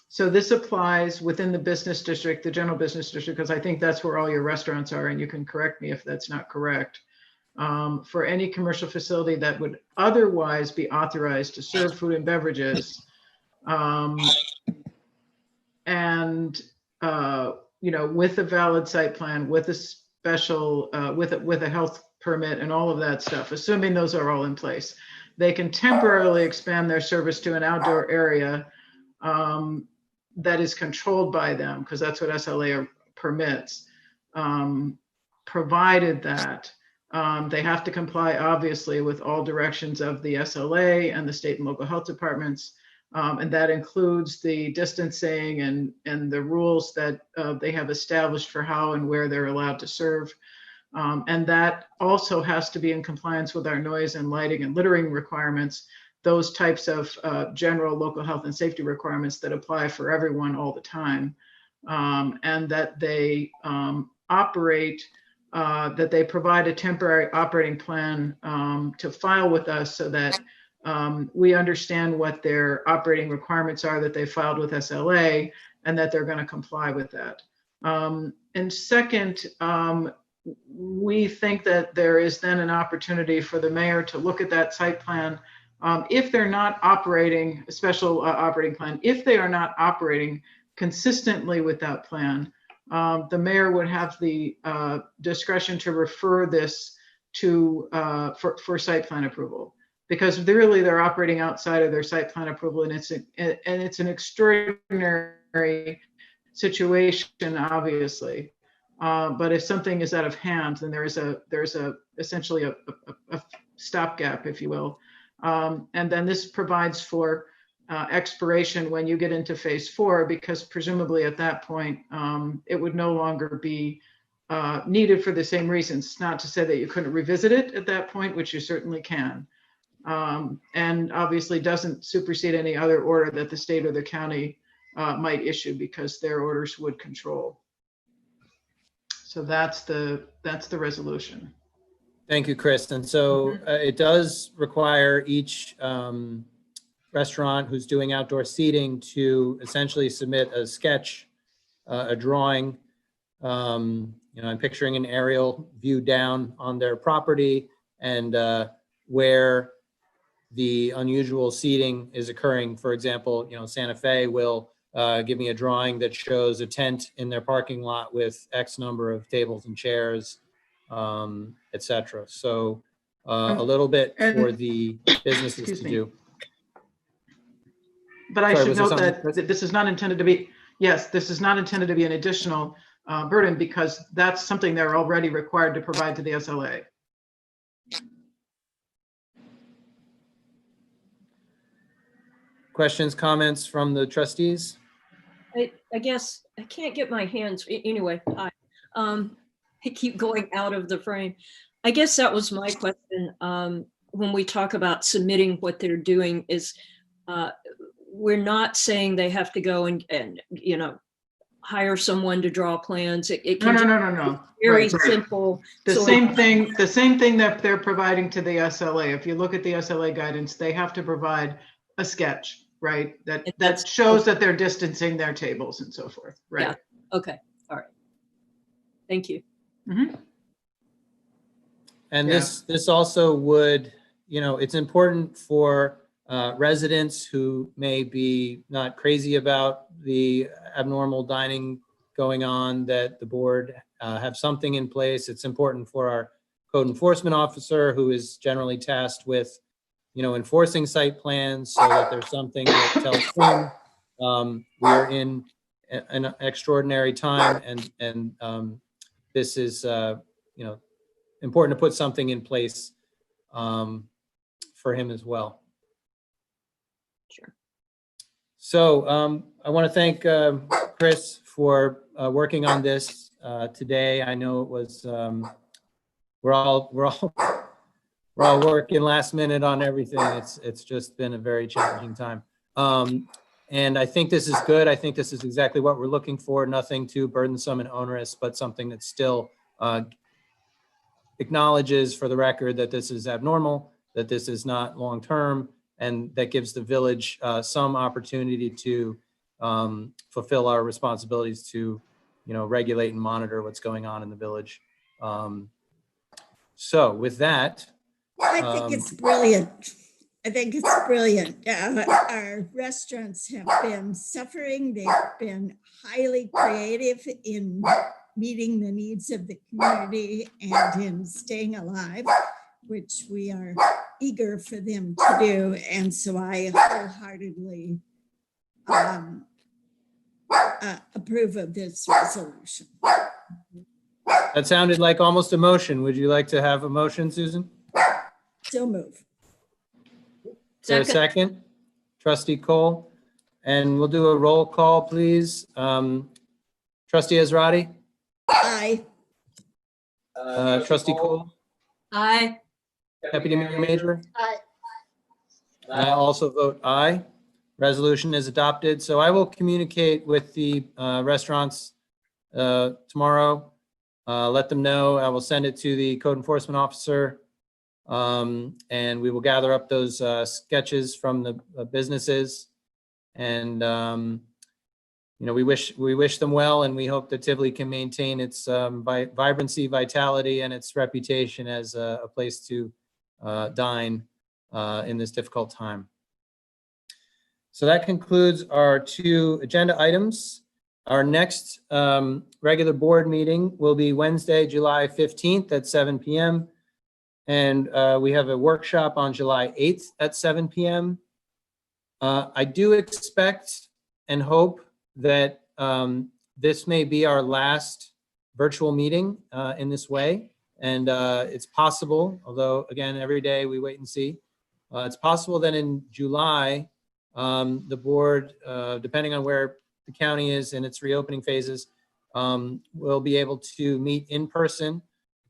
So this applies within the business district, the general business district, because I think that's where all your restaurants are, and you can correct me if that's not correct. For any commercial facility that would otherwise be authorized to serve food and beverages, and with a valid site plan, with a special, with a health permit and all of that stuff, assuming those are all in place, they can temporarily expand their service to an outdoor area that is controlled by them, because that's what SLA permits, provided that they have to comply, obviously, with all directions of the SLA and the state and local health departments. And that includes the distancing and the rules that they have established for how and where they're allowed to serve. And that also has to be in compliance with our noise and lighting and littering requirements, those types of general local health and safety requirements that apply for everyone all the time. And that they operate, that they provide a temporary operating plan to file with us, so that we understand what their operating requirements are that they filed with SLA, and that they're going to comply with that. And second, we think that there is then an opportunity for the mayor to look at that site plan. If they're not operating a special operating plan, if they are not operating consistently with that plan, the mayor would have the discretion to refer this to for site plan approval, because they're operating outside of their site plan approval, and it's an extraordinary situation, obviously. But if something is out of hand, then there's essentially a stopgap, if you will. And then this provides for expiration when you get into phase 4, because presumably at that point, it would no longer be needed for the same reasons. Not to say that you couldn't revisit it at that point, which you certainly can. And obviously doesn't supersede any other order that the state or the county might issue, because their orders would control. So that's the resolution. Thank you, Chris. And so it does require each restaurant who's doing outdoor seating to essentially submit a sketch, a drawing. I'm picturing an aerial view down on their property, and where the unusual seating is occurring. For example, Santa Fe will give me a drawing that shows a tent in their parking lot with X number of tables and chairs, etc. So a little bit for the businesses to do. But I should note that this is not intended to be, this is not intended to be an additional burden, because that's something they're already required to provide to the SLA. Questions, comments from the trustees? I guess I can't get my hands, anyway, I keep going out of the frame. I guess that was my question. When we talk about submitting what they're doing, is we're not saying they have to go and hire someone to draw plans. It can No. Very simple. The same thing that they're providing to the SLA. If you look at the SLA guidance, they have to provide a sketch, right? That shows that they're distancing their tables and so forth, right? Yeah. Okay. All right. Thank you. Mm-hmm. And this also would, it's important for residents who may be not crazy about the abnormal dining going on, that the board have something in place. It's important for our code enforcement officer, who is generally tasked with, enforcing site plans, so that there's something that tells him we're in an extraordinary time, and this is, important to put something in place for him as well. Sure. So I want to thank Chris for working on this today. I know it was we're all working last minute on everything. It's just been a very challenging time. And I think this is good. I think this is exactly what we're looking for. Nothing too burdensome and onerous, but something that still acknowledges for the record that this is abnormal, that this is not long-term, and that gives the village some opportunity to fulfill our responsibilities to, regulate and monitor what's going on in the village. So with that, I think it's brilliant. I think it's brilliant. Our restaurants have been suffering. They've been highly creative in meeting the needs of the community and in staying alive, which we are eager for them to do. And so I wholeheartedly approve of this resolution. that sounded like almost a motion. Would you like to have a motion, Susan? So move. Is there a second? Trustee Cole, and we'll do a roll call, please. Trustee Ezrati? Aye. Trustee Cole? Aye. Deputy Mayor Major? Aye. I also vote aye. Resolution is adopted. So I will communicate with the restaurants tomorrow. Let them know. I will send it to the code enforcement officer. And we will gather up those sketches from the businesses. And, we wish them well, and we hope that Tivoli can maintain its vibrancy, vitality, and its reputation as a place to dine in this difficult time. So that concludes our 2 agenda items. Our next regular board meeting will be Wednesday, July 15th at 7 p.m. And we have a workshop on July 8th at 7 p.m. I do expect and hope that this may be our last virtual meeting in this way. And it's possible, although again, every day we wait and see. It's possible that in July, the board, depending on where the county is in its reopening phases, will be able to meet in person.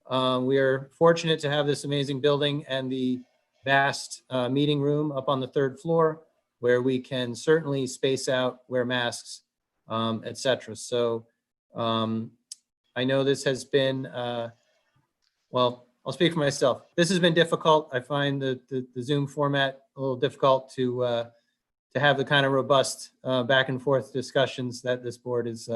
We are fortunate to have this amazing building and the vast meeting room up on the 3rd floor, where we can certainly space out, wear masks, etc. So I know this has been, well, I'll speak for myself. This has been difficult. I find the Zoom format a little difficult to have the kind of robust back and forth discussions that this board is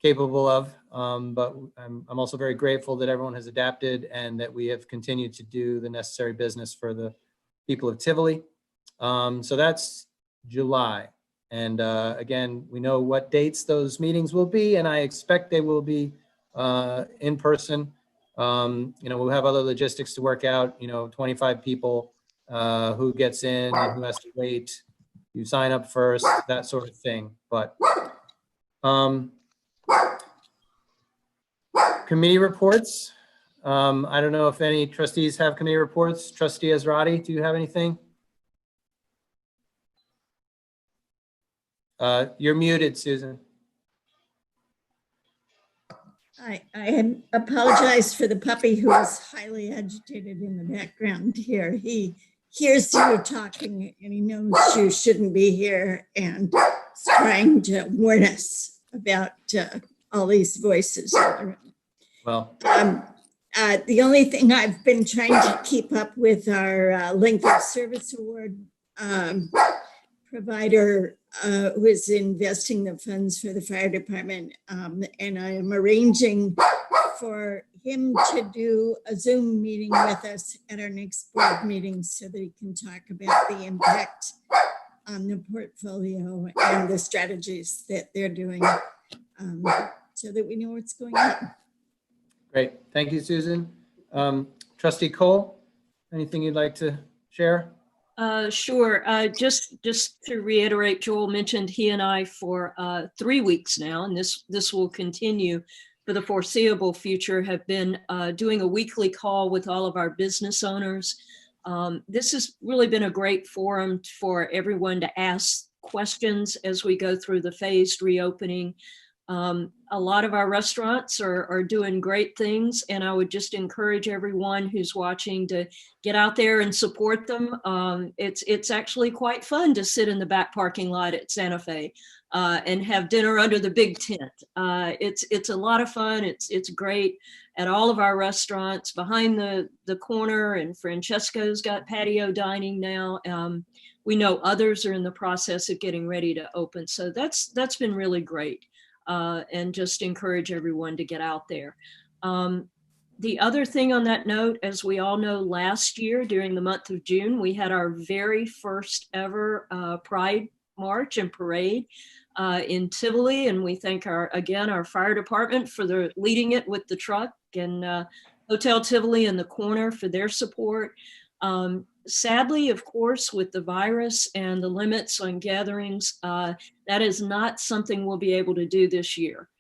capable of. But I'm also very grateful that everyone has adapted and that we have continued to do the necessary business for the people of Tivoli. So that's July. And again, we know what dates those meetings will be, and I expect they will be in person. We'll have other logistics to work out, 25 people, who gets in and who has to wait, you sign up first, that sort of thing. But committee reports. I don't know if any trustees have committee reports. Trustee Ezrati, do you have anything? You're muted, Susan. I apologize for the puppy who is highly agitated in the background here. He hears you talking and he knows you shouldn't be here and is trying to warn us about all these voices. Well, the only thing I've been trying to keep up with our length of service award provider who is investing the funds for the fire department. And I am arranging for him to do a Zoom meeting with us at our next board meeting so that he can talk about the impact on the portfolio and the strategies that they're doing so that we know what's going on. great. Thank you, Susan. Trustee Cole, anything you'd like to share? Sure. Just to reiterate, Joel mentioned he and I for 3 weeks now, and this will continue for the foreseeable future, have been doing a weekly call with all of our business owners. This has really been a great forum for everyone to ask questions as we go through the phased reopening. A lot of our restaurants are doing great things, and I would just encourage everyone who's watching to get out there and support them. It's actually quite fun to sit in the back parking lot at Santa Fe and have dinner under the big tent. It's a lot of fun. It's great at all of our restaurants behind the corner, and Francesco's got patio dining now. We know others are in the process of getting ready to open, so that's been really great. And just encourage everyone to get out there. The other thing on that note, as we all know, last year during the month of June, we had our very first ever Pride March and Parade in Tivoli, and we thank our fire department for leading it with the truck, and Hotel Tivoli in the corner for their support. Sadly, of course, with the virus and the limits on gatherings, that is not something we'll be able to do this year.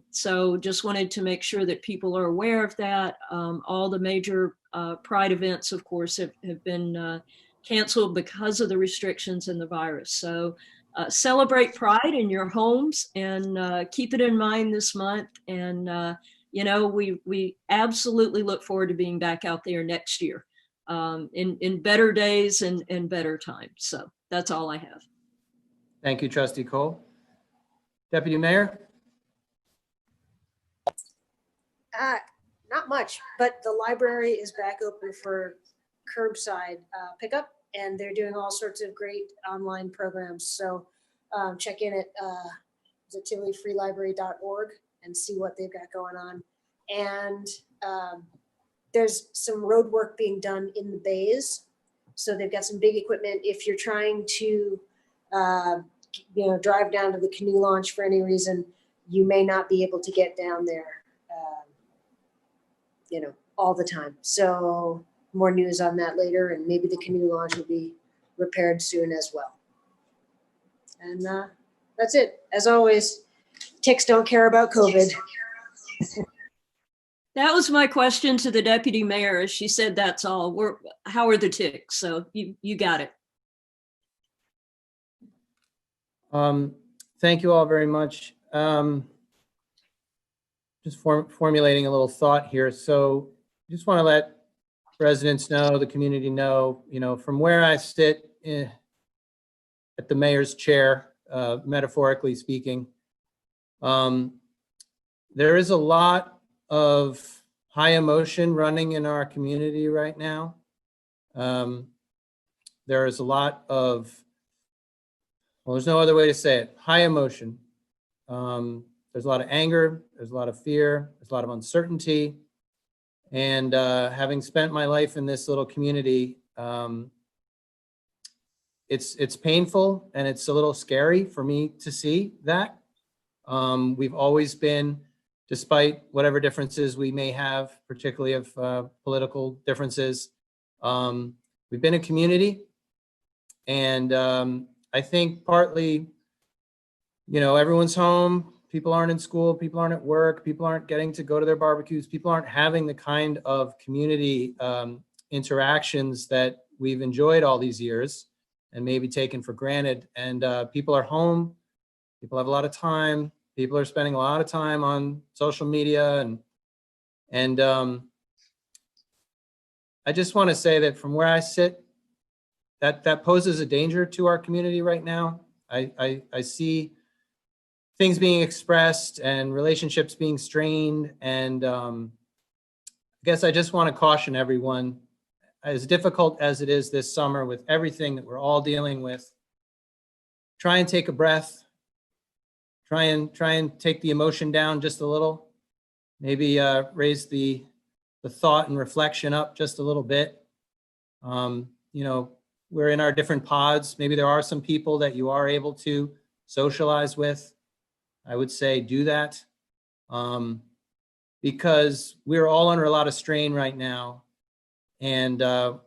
So just wanted to make sure that people are aware of that. All the major Pride events, of course, have been canceled because of the restrictions and the virus. So celebrate Pride in your homes, and keep it in mind this month. And, we absolutely look forward to being back out there next year. In better days and better times. So that's all I have. Thank you, Trustee Cole. Deputy Mayor? Not much, but the library is back open for curbside pickup, and they're doing all sorts of great online programs. So check in at TivoliFreeLibrary.org and see what they've got going on. And there's some road work being done in the bays. So they've got some big equipment. If you're trying to, drive down to the canoe launch for any reason, you may not be able to get down there, all the time. So more news on that later, and maybe the canoe launch will be repaired soon as well. And that's it. As always, ticks don't care about COVID. That was my question to the deputy mayor. As she said, that's all. How are the ticks? So you got it. Thank you all very much. Just formulating a little thought here. So just want to let residents know, the community know, from where I sit at the mayor's chair, metaphorically speaking, there is a lot of high emotion running in our community right now. There is a lot of, well, there's no other way to say it, high emotion. There's a lot of anger, there's a lot of fear, there's a lot of uncertainty. And having spent my life in this little community, it's painful and it's a little scary for me to see that. We've always been, despite whatever differences we may have, particularly of political differences, we've been a community. And I think partly, everyone's home, people aren't in school, people aren't at work, people aren't getting to go to their barbecues, people aren't having the kind of community interactions that we've enjoyed all these years and maybe taken for granted. And people are home, people have a lot of time. People are spending a lot of time on social media, and I just want to say that from where I sit, that poses a danger to our community right now. I see things being expressed and relationships being strained, and I guess I just want to caution everyone, as difficult as it is this summer with everything that we're all dealing with, try and take a breath. Try and take the emotion down just a little. Maybe raise the thought and reflection up just a little bit. We're in our different pods. Maybe there are some people that you are able to socialize with. I would say do that, because we're all under a lot of strain right now, and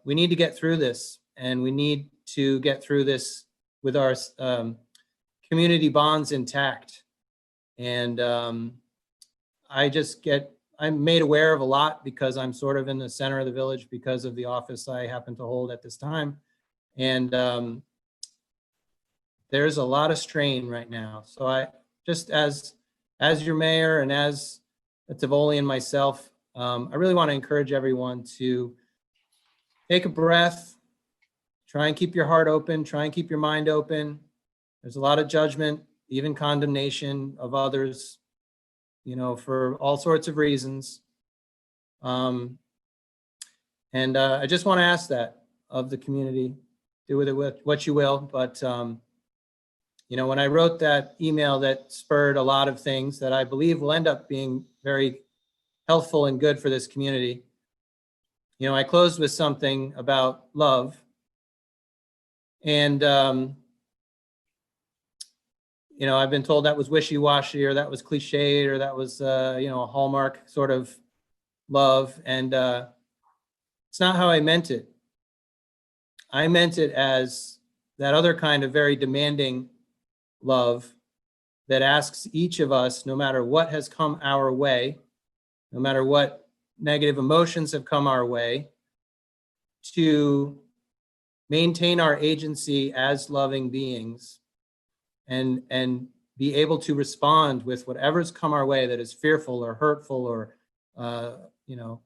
we need to get through this, and we need to get through this with our community bonds intact. And I'm made aware of a lot because I'm sort of in the center of the village because of the office I happen to hold at this time. And there's a lot of strain right now. So I just, as as your mayor and as Tivoli and myself, I really want to encourage everyone to take a breath, try and keep your heart open, try and keep your mind open. There's a lot of judgment, even condemnation of others, you know, for all sorts of reasons. And I just want to ask that of the community. Do with it what you will, but you know, when I wrote that email that spurred a lot of things that I believe will end up being very helpful and good for this community, you know, I closed with something about love. And you know, I've been told that was wishy-washy, or that was cliched, or that was you know, a Hallmark sort of love. And it's not how I meant it. I meant it as that other kind of very demanding love that asks each of us, no matter what has come our way, no matter what negative emotions have come our way, to maintain our agency as loving beings and be able to respond with whatever's come our way that is fearful or hurtful, or you know,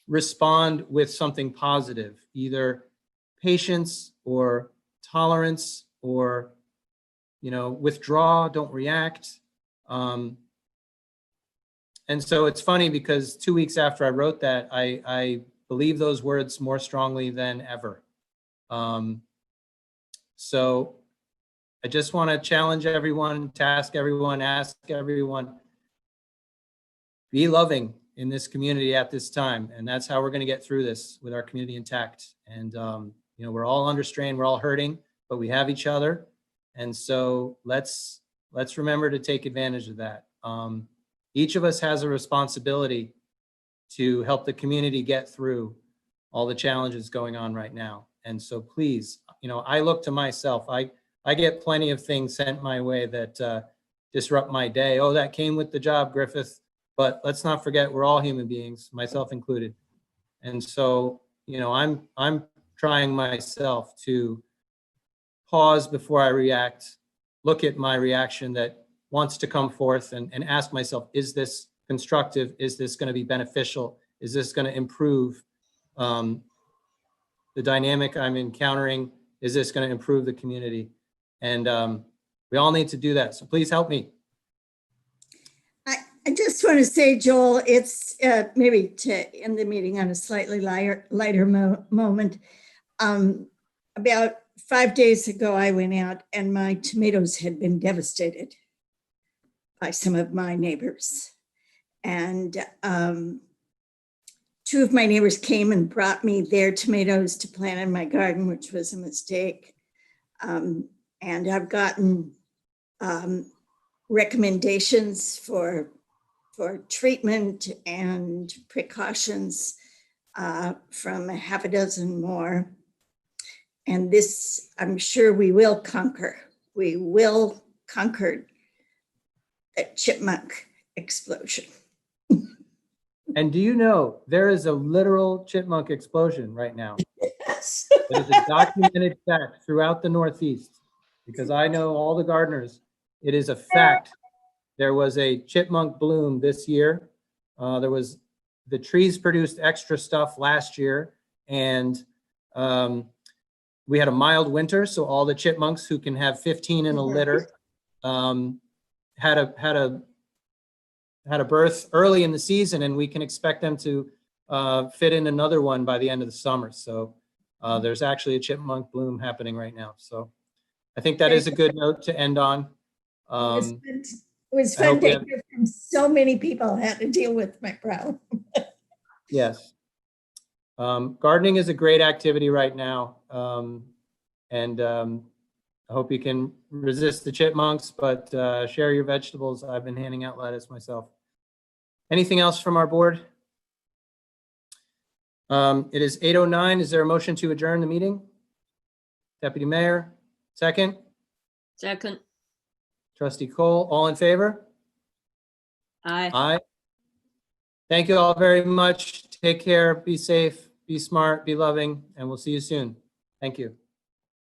respond with something positive, either patience or tolerance, or, you know, withdraw, don't react. And so it's funny because 2 weeks after I wrote that, I believe those words more strongly than ever. So I just want to challenge everyone, task everyone, ask everyone, be loving in this community at this time. And that's how we're going to get through this with our community intact. And, you know, we're all under strain, we're all hurting, but we have each other. And so let's remember to take advantage of that. Each of us has a responsibility to help the community get through all the challenges going on right now. And so please, you know, I look to myself. I get plenty of things sent my way that disrupt my day. Oh, that came with the job, Griffith. But let's not forget, we're all human beings, myself included. And so, you know, I'm trying myself to pause before I react, look at my reaction that wants to come forth, and ask myself, is this constructive? Is this going to be beneficial? Is this going to improve the dynamic I'm encountering? Is this going to improve the community? And we all need to do that. So please help me. I just want to say, Joel, it's maybe to end the meeting on a slightly lighter moment. About 5 days ago, I went out and my tomatoes had been devastated by some of my neighbors. And 2 of my neighbors came and brought me their tomatoes to plant in my garden, which was a mistake. And I've gotten recommendations for treatment and precautions from 6 more. And this, I'm sure we will conquer. We will conquer that chipmunk explosion. And do you know, there is a literal chipmunk explosion right now. Yes. It is a documented fact throughout the Northeast, because I know all the gardeners. It is a fact. There was a chipmunk bloom this year. The trees produced extra stuff last year, and we had a mild winter, so all the chipmunks who can have 15 in a litter had a birth early in the season, and we can expect them to fit in another one by the end of the summer. So there's actually a chipmunk bloom happening right now. So I think that is a good note to end on. It was fun to hear from so many people how to deal with my problem. Yes. Gardening is a great activity right now. And I hope you can resist the chipmunks, but share your vegetables. I've been handing out lettuce myself. Anything else from our board? It is 8:09. Is there a motion to adjourn the meeting? Deputy Mayor, second. Second. Trustee Cole, all in favor? Aye. Aye. Thank you all very much. Take care, be safe, be smart, be loving, and we'll see you soon. Thank you.